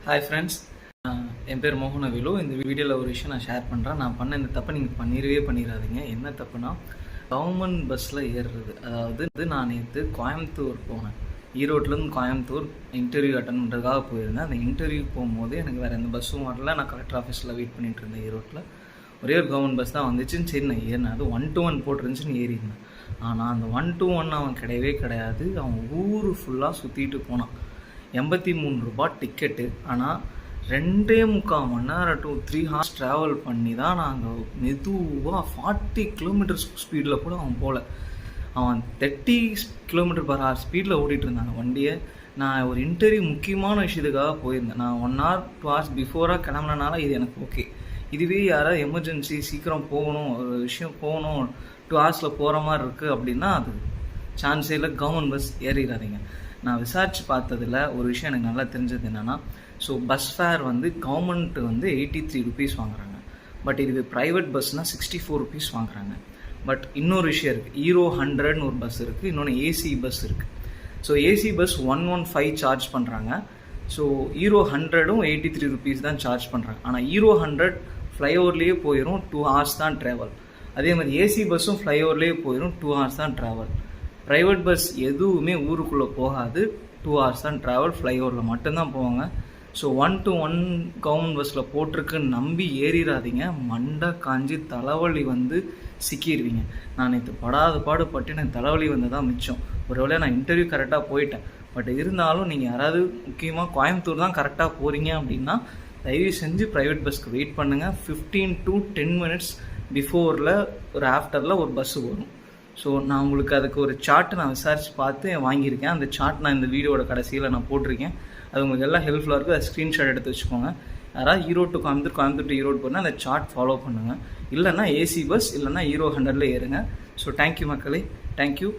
Hi friends, என் பேர் மோகனவேலு. இந்த வீடியோவில் ஒரு விஷயம் நான் ஷேர் பண்ணுறேன். நான் பண்ண இந்த தப்பை நீங்கள் பண்ணிடாதீங்க. என்ன தப்புனா, கவர்மெண்ட் பஸ்ஸில் ஏறுறது. அதாவது நான் நேற்று கோயம்புத்தூர் போனேன். ஈரோட்லேருந்து கோயம்புத்தூர் இன்டர்வியூ அட்டன் பண்ணுறதுக்காக போயிருந்தேன். அந்த இன்டர்வியூ போகும்போது எனக்கு வேறு எந்த பஸ்ஸும் வரல. நான் கலெக்டர் ஆஃபீஸில் வெயிட் பண்ணிகிட்டு இருந்தேன். ஈரோட்டில் ஒரே ஒரு கவர்மெண்ட் பஸ் தான் வந்துச்சுன்னு சரி நான் ஏறினேன். அது 1-to-1 போட்டிருந்துச்சுன்னு ஏறியிருந்தேன். ஆனால் அந்த 1-to-1 அவன் கிடையாது. அவன் ஊர் ஃபுல்லாக சுற்றிட்டு போனான். 83 ரூபா டிக்கெட்டு. ஆனால் 2.25 மணி நேரம் to 3 hours ட்ராவல் பண்ணி தான் நாங்கள் மெதுவாக 40 கிலோமீட்டர் ஸ்பீடில் கூட அவன் போகல. அவன் 30 km/h ஸ்பீடில் ஓடிட்டு இருந்தாங்க வண்டியை. நான் ஒரு இன்டர்வியூ முக்கியமான விஷயத்துக்காக போயிருந்தேன். நான் 1 hour 2 hours பிஃபோராக கிளம்புனனால இது எனக்கு ஓகே. இதுவே யாராவது எமர்ஜென்சி சீக்கிரம் போகணும், ஒரு விஷயம் போகணும், 2 hours போகிற மாதிரி இருக்குது அப்படின்னா அது சான்ஸே இல்லை. கவர்மெண்ட் பஸ் ஏறிடாதீங்க. நான் விசாரித்து பார்த்ததில் ஒரு விஷயம் எனக்கு நல்லா தெரிஞ்சது என்னென்னா, so bus fare government 83 rupees வாங்குறாங்க. பட் இது ப்ரைவேட் பஸ்னால் 64 rupees வாங்குறாங்க. பட் இன்னொரு விஷயம் இருக்குது. ஹீரோ 100ன்னு ஒரு பஸ் இருக்குது, இன்னொன்று ஏசி பஸ் இருக்குது. ஸோ ஏசி பஸ் 115 சார்ஜ் பண்ணுறாங்க. ஸோ ஹீரோ 100ம் 83 rupees தான் சார்ஜ் பண்ணுறாங்க. ஆனால் ஹீரோ 100 ஃப்ளைஓவர்லேயே போயிடும், 2 hours தான் ட்ராவல். அதே மாதிரி ஏசி பஸ்ஸும் ஃப்ளைஓவர்லேயே போயிடும், 2 hours தான் ட்ராவல். ப்ரைவேட் பஸ் எதுவுமே ஊருக்குள்ளே போகாது, 2 hours தான் ட்ராவல், ஃப்ளைஓவரில் மட்டும்தான் போவாங்க. ஸோ 1-to-1 கவர்மெண்ட் பஸ்ஸில் போட்டிருக்குன்னு நம்பி ஏறிடாதீங்க. மண்டை காஞ்சி தலைவலி சிக்கிடுவீங்க. நான் நேற்று பாடுபட்டு எனக்கு தலைவலி தான் மிச்சம். ஒரு வேளை நான் இன்டர்வியூ கரெக்டாக போயிட்டேன். பட் இருந்தாலும் நீங்கள் யாராவது முக்கியமாக கோயம்புத்தூர் தான் கரெக்டாக போகிறீங்க அப்படின்னா தயவு செஞ்சு ப்ரைவேட் பஸ்க்கு வெயிட் பண்ணுங்கள். 15 to 10 minutes பிஃபோரில் ஒரு ஆஃப்டரில் ஒரு பஸ்ஸு வரும். ஸோ நான் உங்களுக்கு அதுக்கு ஒரு சார்ட்டு நான் விசாரித்து பார்த்து வாங்கியிருக்கேன். அந்த சார்ட் நான் இந்த வீடியோட கடைசியில் நான் போட்டிருக்கேன். அது உங்களுக்கு எல்லாம் ஹெல்ப்ஃபுல்லாக இருக்குது. அது ஸ்க்ரீன்ஷாட் எடுத்து வச்சுக்கோங்க. யாராவது ஈரோடு டு கோயம்புத்தூர் டு ஈரோடு போனால் அந்த சார்ட் ஃபாலோ பண்ணுங்கள். இல்லைன்னா ஏசி பஸ் இல்லைன்னா ஹீரோ 100ல் ஏறுங்க. ஸோ தேங்க்யூ மக்களே. தேங்க்யூ.